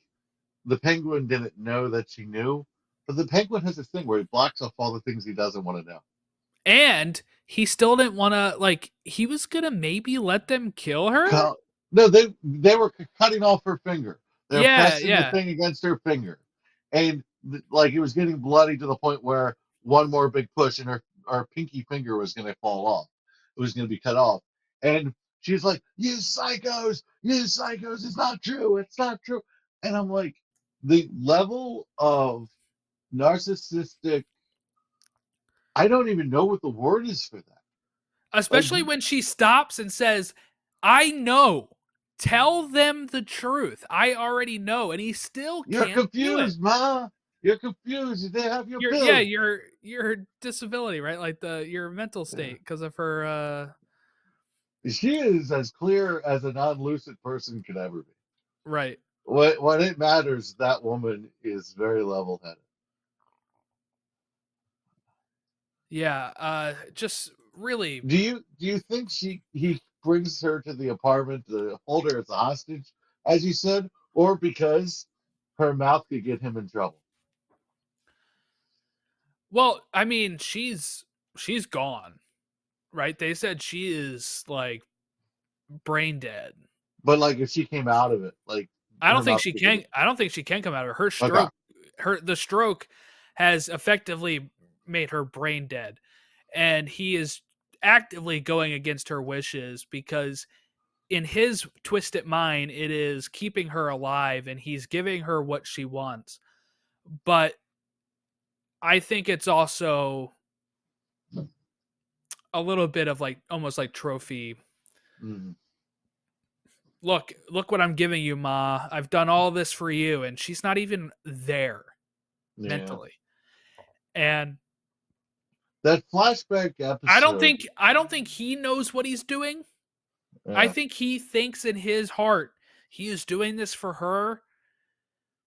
S2: the penguin didn't know that she knew, but the penguin has this thing where he blocks off all the things he doesn't want to know.
S1: And he still didn't want to like he was going to maybe let them kill her?
S2: No, they were cutting off her finger. They're
S1: Yeah,
S2: pressing the
S1: yeah.
S2: thing against her finger, and like it was getting bloody to the point where one more big push and her pinky finger was going to fall off. It was going to be cut off, and she's like, "You psychos! You psychos! It's not true! It's not true!" And I'm like, the level of narcissistic. I don't even know what the word is for that. Like,
S1: Especially when she stops and says, "I know. Tell them the truth. I already know." And he still
S2: you're
S1: can't do it.
S2: confused, ma. You're confused. You didn't have your
S1: Your yeah,
S2: pill.
S1: your disability, right? Like your mental
S2: Yeah.
S1: state because of her
S2: She is as clear as a non-lucid person could ever be.
S1: right.
S2: When it matters, that woman is very level-headed.
S1: Yeah, just really.
S2: Do you think he brings her to the apartment to hold her as a hostage, as you said, or because her mouth could get him in trouble?
S1: Well, I mean, she's gone, right? They said she is like brain dead.
S2: But like, if she came out of it, like
S1: I don't
S2: her
S1: think
S2: mouth
S1: she
S2: could get
S1: can. I don't think she can come out of it. Her
S2: okay.
S1: stroke, the stroke, has effectively made her brain dead, and he is actively going against her wishes because in his twisted mind, it is keeping her alive, and he's giving her what she wants. But I think it's also a little bit of like almost like trophy.
S2: Mm,
S1: Look what I'm giving you, Ma. I've done all this for you, and she's not even there
S2: yeah,
S1: mentally. And
S2: that flashback episode.
S1: I don't think he knows what he's doing. I
S2: Yeah,
S1: think he thinks in his heart he is doing this for her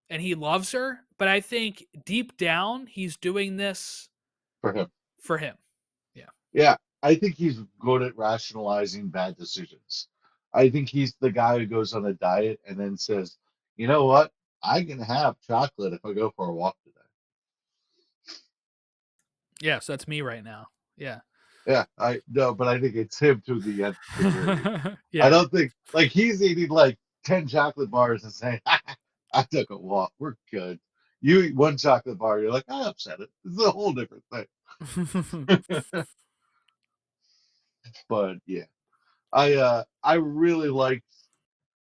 S1: and he loves her, but I think deep down he's doing this
S2: for him.
S1: for him. Yeah.
S2: Yeah, I think he's good at rationalizing bad decisions. I think he's the guy who goes on a diet and then says, "You know what? I can have chocolate if I go for a walk today."
S1: Yes, that's me right now. Yeah.
S2: Yeah, I no, but I think it's him to the nth degree. I
S1: Yeah.
S2: don't think like he's eating like 10 chocolate bars and saying, I took a walk. We're good. You eat one chocolate bar, you're like, I upset it. It's a whole different thing. But yeah. I really liked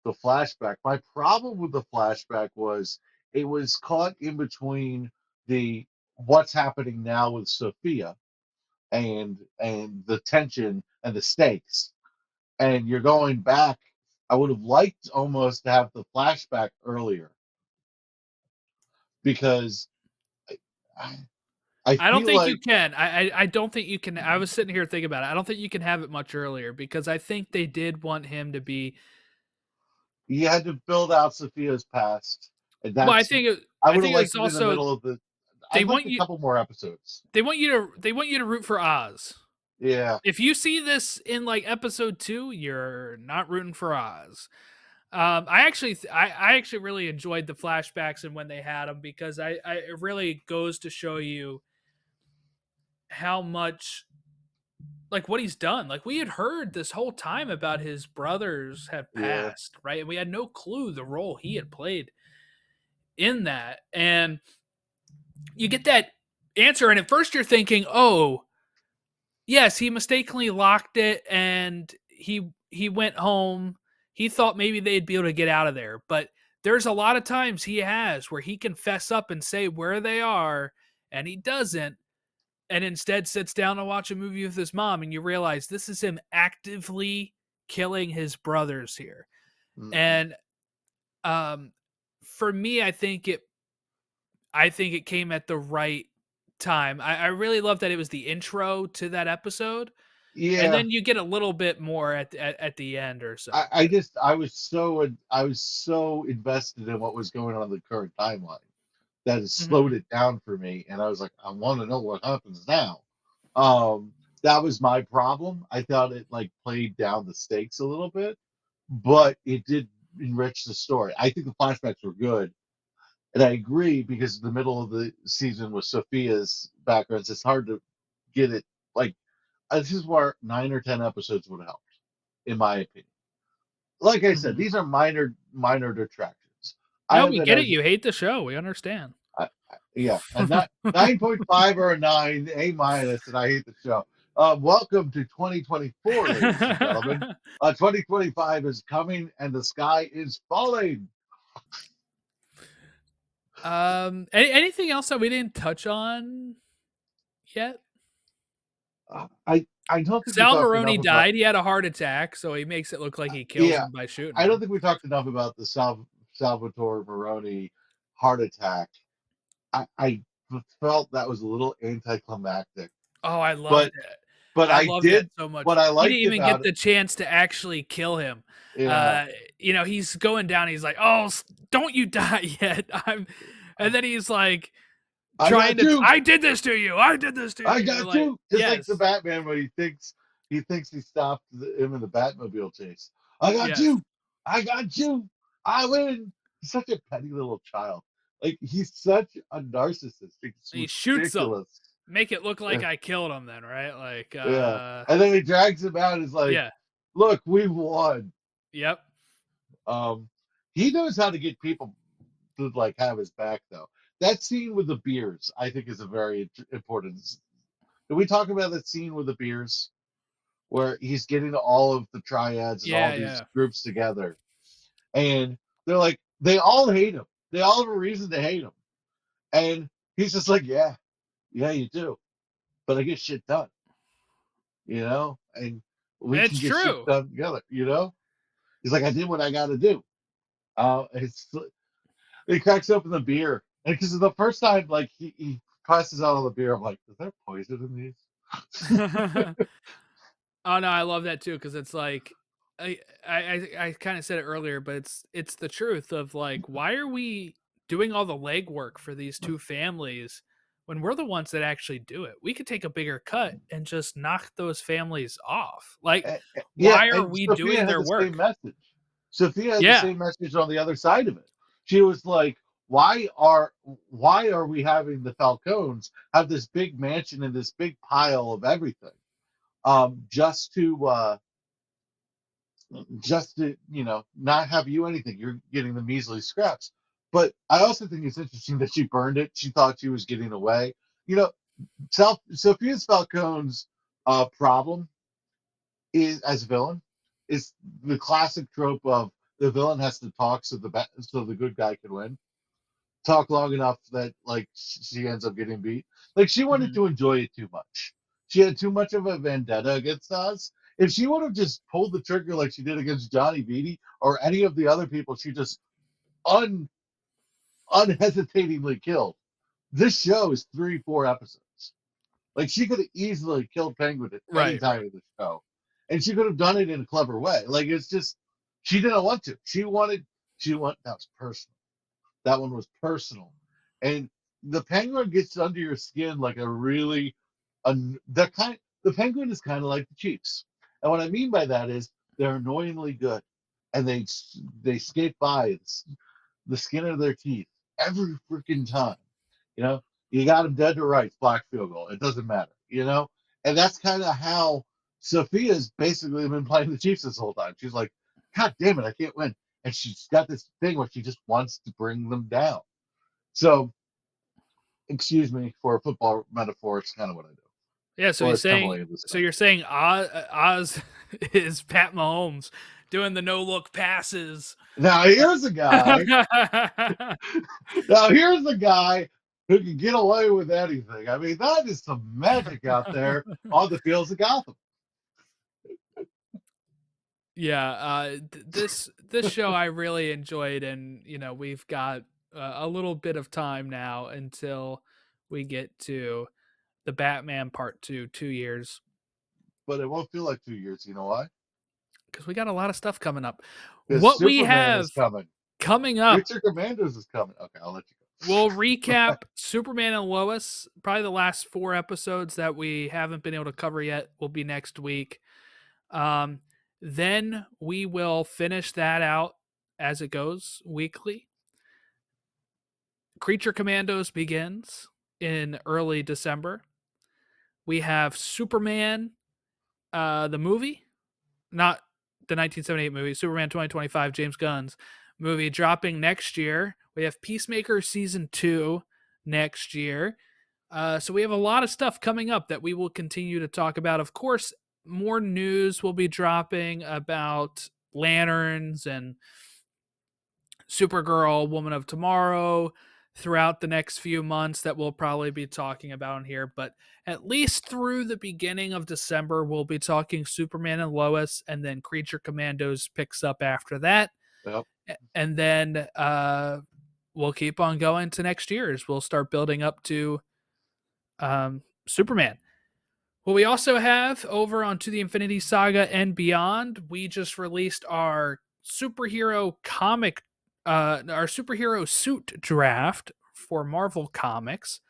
S2: the flashback. My problem with the flashback was it was caught in between the what's happening now with Sophia and the tension and the stakes. And you're going back. I would have liked almost to have the flashback earlier because I, I
S1: I don't
S2: feel
S1: think you
S2: like
S1: can. I don't think you can. I was sitting here thinking about it. I don't think you can have it much earlier because I think they did want him to be.
S2: you had to build out Sophia's past, and
S1: Well,
S2: that's I
S1: I
S2: would have
S1: think it was
S2: liked it in the
S1: also
S2: middle of the.
S1: they
S2: I'd like
S1: want
S2: a
S1: you
S2: couple more episodes.
S1: they want you to root for Oz.
S2: Yeah,
S1: If you see this in like episode 2, you're not rooting for Oz. I actually really enjoyed the flashbacks and when they had them because it really goes to show you how much like what he's done. Like we had heard this whole time about his brothers have
S2: yeah.
S1: passed, right? And we had no clue the role he had played in that. And you get that answer, and at first you're thinking, "Oh, yes, he mistakenly locked it, and he went home. He thought maybe they'd be able to get out of there, but there's a lot of times he has where he can fess up and say where they are, and he doesn't, and instead sits down to watch a movie with his mom, and you realize this is him actively killing his brothers here.
S2: Mm-mm.
S1: And um, for me, I think it came at the right time. I really love that it was the intro to that episode, and
S2: Yeah,
S1: then you get a little bit more at the end or so.
S2: I just I was so invested in what was going on in the current timeline that it slowed
S1: Mhm.
S2: it down for me, and I was like, I want to know what happens now. Um, that was my problem. I thought it like played down the stakes a little bit, but it did enrich the story. I think the flashbacks were good, and I agree because the middle of the season with Sophia's backgrounds, it's hard to get it like this is where 9 or 10 episodes would have helped, in my opinion. Like I said,
S1: Mhm.
S2: these are minor detractions. I
S1: No,
S2: have
S1: we
S2: it
S1: get it.
S2: as
S1: You hate the show. We understand.
S2: yeah, and not 9.5 or a 9, A minus, and I hate the show. Welcome to 2024, ladies and gentlemen. 2025 is coming, and the sky is falling.
S1: Anything else that we didn't touch on yet?
S2: I don't think we
S1: Sal
S2: talked enough
S1: Maroni
S2: about
S1: died. He had a heart attack, so he makes it look like he kills
S2: yeah.
S1: him by shooting
S2: I don't
S1: him.
S2: think we talked enough about the Salvatore Moroni heart attack. I felt that was a little anticlimactic,
S1: Oh, I loved
S2: but
S1: it.
S2: but
S1: I
S2: I
S1: loved that
S2: did
S1: so much.
S2: what I
S1: He didn't
S2: liked
S1: even get
S2: about it.
S1: the chance to actually kill him.
S2: Yeah,
S1: Uh, he's going down. He's like, "Oh, don't you die yet?" And then he's like
S2: I
S1: trying
S2: got
S1: to.
S2: you.
S1: I did this to you. I did this to
S2: I
S1: you. You're
S2: got
S1: like,
S2: you. Just like the
S1: yes,
S2: Batman when he stopped him in the Batmobile chase. I got
S1: yes.
S2: you. I got you. I win. He's such a petty little child. Like he's such a narcissist. It's
S1: He shoots him.
S2: ridiculous.
S1: Make it look like
S2: Yeah.
S1: I killed him. Then, right? Like,
S2: Yeah. And then he drags him out and is like,
S1: yeah,
S2: look, we've won.
S1: yep.
S2: Um, he knows how to get people to like have his back though. That scene with the beers, I think, is a very important. Did we talk about that scene with the beers where he's getting all of the triads and all
S1: Yeah,
S2: these
S1: yeah.
S2: groups together, and they're like, they all hate him. They all have a reason to hate him, and he's just like, yeah, yeah, you do, but I get shit done, and we can
S1: It's
S2: get shit
S1: true.
S2: done together. He's like, I did what I got to do. It's He cracks open the beer, and because it's the first time, like he passes out all the beer, I'm like, is there poison in these?
S1: Oh no, I love that too because it's like I kind of said it earlier, but it's the truth of like why are we doing all the legwork for these two families when we're the ones that actually do it? We could take a bigger cut and just knock those families off. Like,
S2: Yeah,
S1: why are
S2: and
S1: we
S2: Sophia
S1: doing
S2: had
S1: their
S2: the same
S1: work?
S2: message. Sophia had the
S1: Yeah,
S2: same message on the other side of it. She was like, why are we having the Falcons have this big mansion and this big pile of everything, just to not have you anything. You're getting the measly scraps. But I also think it's interesting that she burned it. She thought she was getting away. You know, Sophia's Falcone's problem is as a villain is the classic trope of the villain has to talk so the good guy can win. Talk long enough that like she ends up getting beat. Like she wanted
S1: Mhm.
S2: to enjoy it too much. She had too much of a vendetta against us. If she would have just pulled the trigger like she did against Johnny Beatty or any of the other people she just un unhesitatingly killed, this show is 3, 4 episodes. Like she could have easily killed Penguin at any
S1: Right,
S2: time
S1: right.
S2: of the show, and she could have done it in a clever way. Like it's just she didn't want to. She wanted that was personal. That one was personal, and the Penguin gets under your skin like a really, the kind. The Penguin is kind of like the Chiefs, and what I mean by that is they're annoyingly good, and they skate by the skin of their teeth every freaking time. You know, you got them dead to rights, black field goal. It doesn't matter. And that's kind of how Sophia's basically been playing the Chiefs this whole time. She's like, God damn it, I can't win, and she's got this thing where she just wants to bring them down. So, excuse me for a football metaphor. It's kind of what I do,
S1: Yeah,
S2: or it's Emily in this
S1: so
S2: case.
S1: you're saying Oz is Pat Mahomes doing the no look passes.
S2: Now here's a guy. Now here's a guy who can get away with anything. I mean, that is some magic out there on the fields of Gotham.
S1: Yeah, this show I really enjoyed, and we've got a little bit of time now until we get to the Batman Part 2, 2 years,
S2: But it won't feel like 2 years. You know why?
S1: because we got a lot of stuff coming up.
S2: Because
S1: What we
S2: Superman is
S1: have
S2: coming.
S1: coming up,
S2: Creature Commandos is coming. Okay, I'll let you
S1: we'll
S2: go.
S1: recap Superman and Lois. Probably the last 4 episodes that we haven't been able to cover yet will be next week. Um, then we will finish that out as it goes weekly. Creature Commandos begins in early December. We have Superman, the movie, not the 1978 movie, Superman 2025, James Gunn's movie, dropping next year. We have Peacemaker season 2 next year. So we have a lot of stuff coming up that we will continue to talk about. Of course, more news will be dropping about lanterns and Supergirl, Woman of Tomorrow throughout the next few months that we'll probably be talking about in here. But at least through the beginning of December, we'll be talking Superman and Lois, and then Creature Commandos picks up after that.
S2: Yep.
S1: And then we'll keep on going to next year's. We'll start building up to Superman. What we also have over on To the Infinity Saga and Beyond, we just released our superhero comic, our superhero suit draft for Marvel Comics.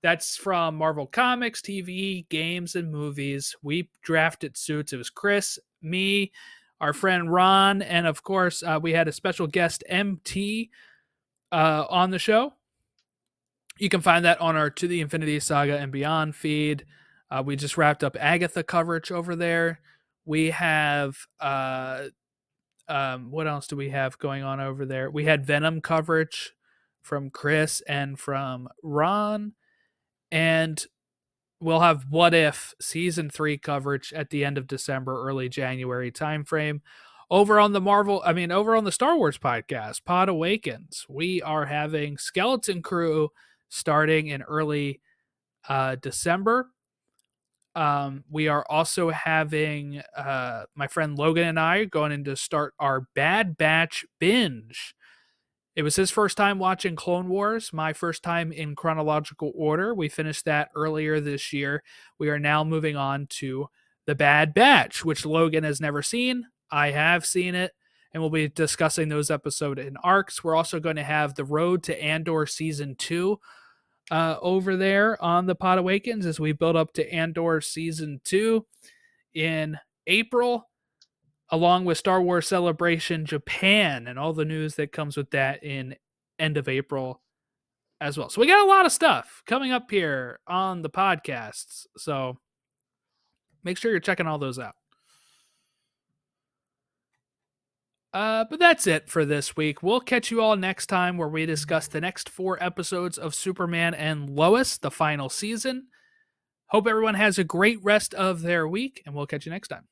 S1: That's from Marvel Comics, TV, games, and movies. We drafted suits. It was Chris, me, our friend Ron, and of course, we had a special guest, MT, on the show. You can find that on our To the Infinity Saga and Beyond feed. We just wrapped up Agatha coverage over there. We have what else do we have going on over there? We had Venom coverage from Chris and from Ron, and we'll have What If season 3 coverage at the end of December, early January timeframe. Over on the Star Wars podcast, Pod Awakens, we are having Skeleton Crew starting in early December. We are also having my friend Logan and I going in to start our Bad Batch binge. It was his first time watching Clone Wars, my first time in chronological order. We finished that earlier this year. We are now moving on to The Bad Batch, which Logan has never seen. I have seen it, and we'll be discussing those episodes in arcs. We're also going to have The Road to Andor Season 2 over there on the Pod Awakens as we build up to Andor Season 2 in April, along with Star Wars Celebration Japan and all the news that comes with that in end of April as well. So we got a lot of stuff coming up here on the podcasts. So make sure you're checking all those out. But that's it for this week. We'll catch you all next time where we discuss the next 4 episodes of Superman and Lois, the final season. Hope everyone has a great rest of their week, and we'll catch you next time.